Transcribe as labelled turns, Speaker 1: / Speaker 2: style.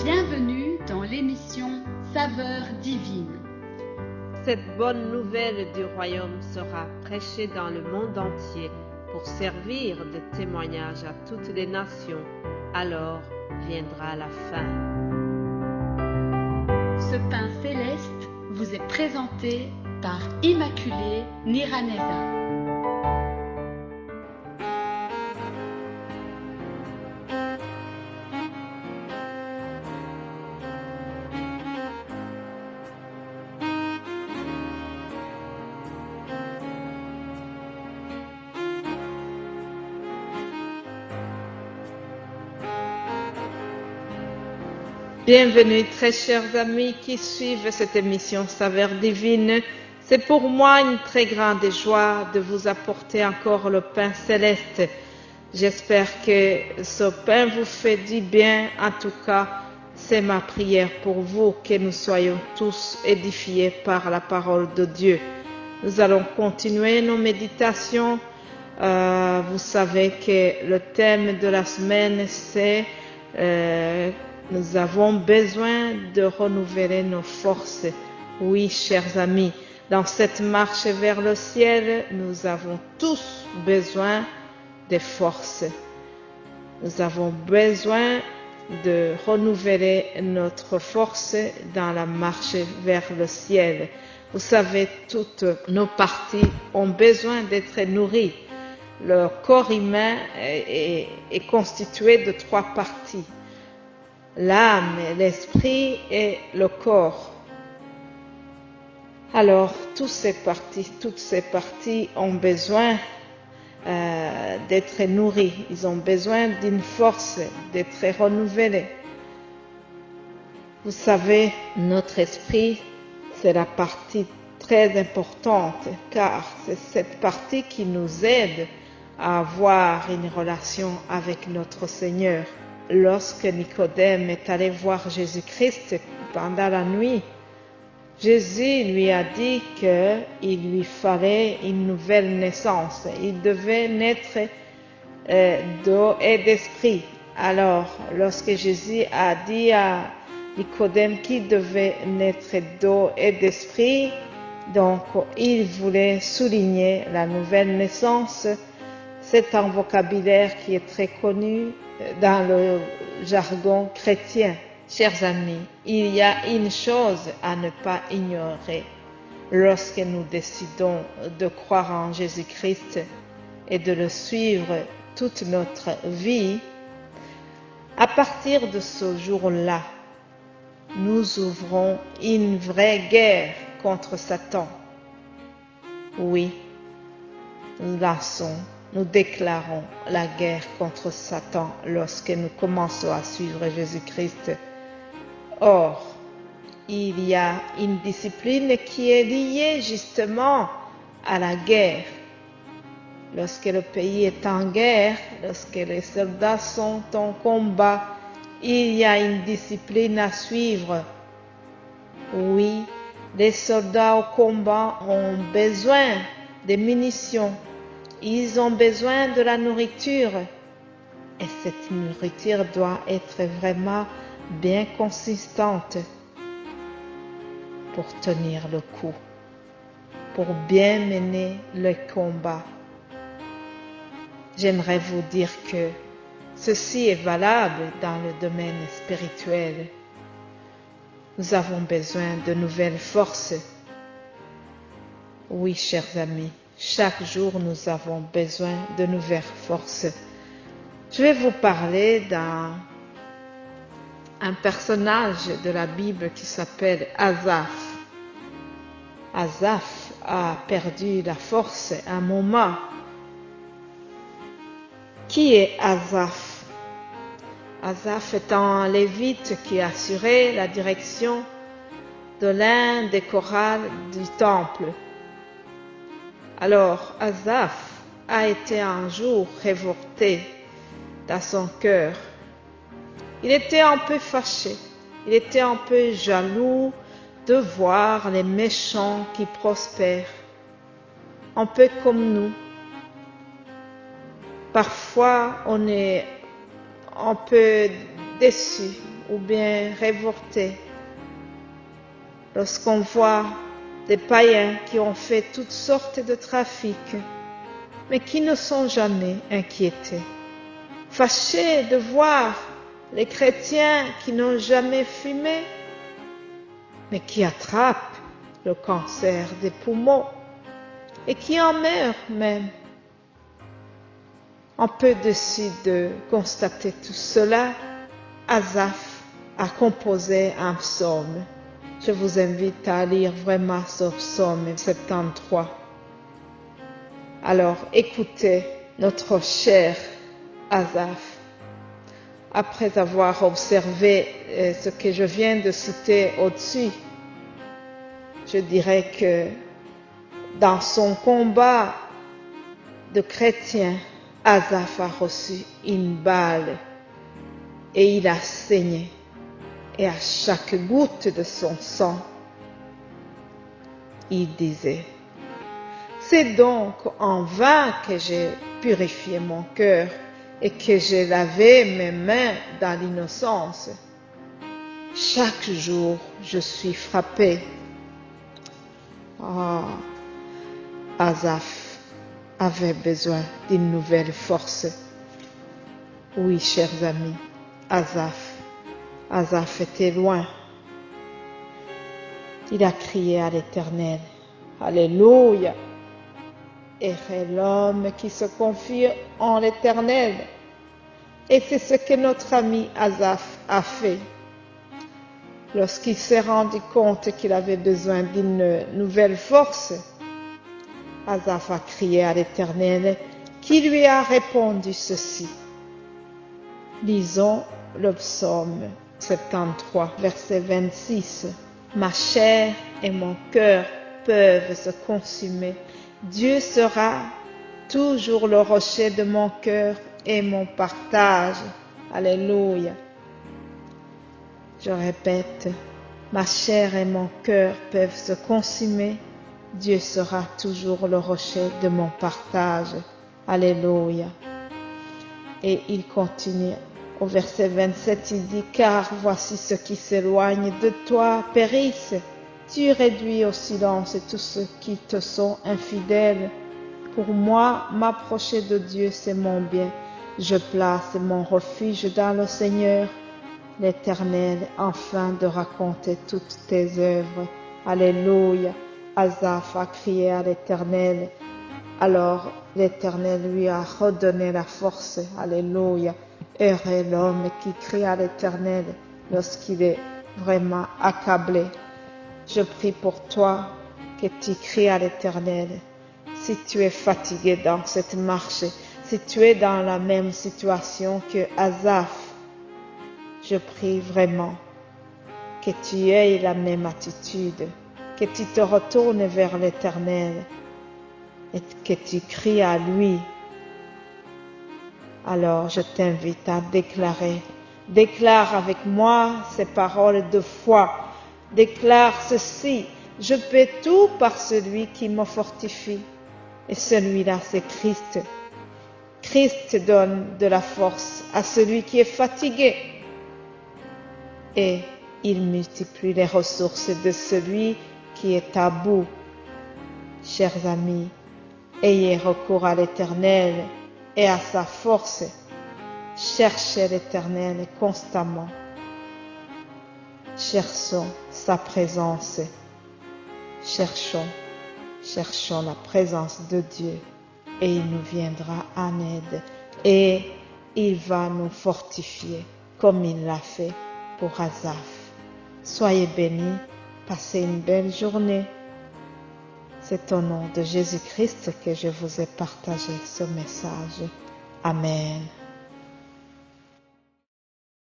Speaker 1: Bienvenue dans l'émission Saveurs divines.
Speaker 2: Cette bonne nouvelle du royaume sera prêchée dans le monde entier pour servir de témoignage à toutes les nations. Alors viendra la fin.
Speaker 1: Ce pain céleste vous est présenté par Immaculée Niraneza.
Speaker 2: Bienvenue très chers amis qui suivent cette émission Saveurs divines. C'est pour moi une très grande joie de vous apporter encore le pain céleste. J'espère que ce pain vous fait du bien. En tout cas, c'est ma prière pour vous, que nous soyons tous édifiés par la parole de Dieu. Nous allons continuer nos méditations. Vous savez que le thème de la semaine, c'est nous avons besoin de renouveler nos forces. Oui, chers amis, dans cette marche vers le ciel, nous avons tous besoin de forces. Nous avons besoin de renouveler notre force dans la marche vers le ciel. Vous savez, toutes nos parties ont besoin d'être nourries. Le corps humain est constitué de 3 parties. L'âme, l'esprit et le corps. Alors, toutes ces parties ont besoin d'être nourries. Ils ont besoin d'une force, d'être renouvelées. Vous savez, notre esprit, c'est la partie très importante, car c'est cette partie qui nous aide à avoir une relation avec notre Seigneur. Lorsque Nicodème est allé voir Jésus-Christ pendant la nuit, Jésus lui a dit qu'il lui fallait une nouvelle naissance. Il devait naître d'eau et d'esprit. Alors, lorsque Jésus a dit à Nicodème qu'il devait naître d'eau et d'esprit, donc il voulait souligner la nouvelle naissance. C'est un vocabulaire qui est très connu dans le jargon chrétien. Chers amis, il y a une chose à ne pas ignorer lorsque nous décidons de croire en Jésus-Christ et de le suivre toute notre vie. À partir de ce jour-là, nous ouvrons une vraie guerre contre Satan. Oui, nous déclarons la guerre contre Satan lorsque nous commençons à suivre Jésus-Christ. Or, il y a une discipline qui est liée justement à la guerre. Lorsque le pays est en guerre, lorsque les soldats sont en combat, il y a une discipline à suivre. Oui, les soldats au combat ont besoin de munitions. Ils ont besoin de la nourriture. Et cette nourriture doit être vraiment bien consistante pour tenir le coup, pour bien mener le combat. J'aimerais vous dire que ceci est valable dans le domaine spirituel. Nous avons besoin de nouvelles forces. Oui, chers amis, chaque jour nous avons besoin de nouvelles forces. Je vais vous parler d'un personnage de la Bible qui s'appelle Asaph. Asaph a perdu la force à un moment. Qui est Asaph? Asaph est un lévite qui assurait la direction de l'un des chorales du temple. Alors, Asaph a été un jour révolté dans son cœur. Il était un peu fâché, il était un peu jaloux de voir les méchants qui prospèrent, un peu comme nous. Parfois, on est un peu déçu ou bien révoltés lorsqu'on voit des païens qui ont fait toutes sortes de trafics, mais qui ne sont jamais inquiétés, fâchés de voir les chrétiens qui n'ont jamais fumé, mais qui attrapent le cancer des poumons et qui en meurent même. En peu dessus de constater tout cela, Asaph a composé un psaume. Je vous invite à lire vraiment ce psaume 73. Alors écoutez notre cher Asaph. Après avoir observé ce que je viens de citer au-dessus, je dirais que dans son combat de chrétien, Asaph a reçu une balle et il a saigné. Et à chaque goutte de son sang, il disait, « C'est donc en vain que j'ai purifié mon cœur et que j'ai lavé mes mains dans l'innocence. Chaque jour, je suis frappé. » Asaph avait besoin d'une nouvelle force. Oui, chers amis, Asaph était loin. Il a crié à l'Éternel. Alléluia! Heureux est l'homme qui se confie en l'Éternel. Et c'est ce que notre ami Asaph a fait. Lorsqu'il s'est rendu compte qu'il avait besoin d'une nouvelle force, Asaph a crié à l'Éternel, qui lui a répondu ceci. Lisons le psaume 73, verset 26. Ma chair et mon cœur peuvent se consumer. Dieu sera toujours le rocher de mon cœur et mon partage. Alléluia. Je répète, ma chair et mon cœur peuvent se consumer. Dieu sera toujours le rocher de mon partage. Alléluia. Et il continue. Au verset 27, il dit, « Car voici ceux qui s'éloignent de toi périssent. Tu réduis au silence tous ceux qui te sont infidèles. Pour moi, m'approcher de Dieu, c'est mon bien. Je place mon refuge dans le Seigneur, l'Éternel, afin de raconter toutes tes œuvres. » Alléluia. Asaph a crié à l'Éternel. Alors l'Éternel lui a redonné la force. Alléluia. Heureux est l'homme qui crie à l'Éternel lorsqu'il est vraiment accablé. Je prie pour toi que tu cries à l'Éternel. Si tu es fatigué dans cette marche, si tu es dans la même situation que Asaph, je prie vraiment que tu aies la même attitude, que tu te retournes vers l'Éternel et que tu cries à lui. Alors je t'invite à déclarer. Déclare avec moi ces paroles de foi. Déclare ceci. Je peux tout par celui qui me fortifie. Et celui-là, c'est Christ. Christ donne de la force à celui qui est fatigué. Et il multiplie les ressources de celui qui est à bout. Chers amis, ayez recours à l'Éternel et à sa force. Cherchez l'Éternel constamment. Cherchons sa présence. Cherchons la présence de Dieu et il nous viendra en aide et il va nous fortifier comme il l'a fait pour Asaph. Soyez bénis, passez une belle journée. C'est au nom de Jésus-Christ que je vous ai partagé ce message. Amen.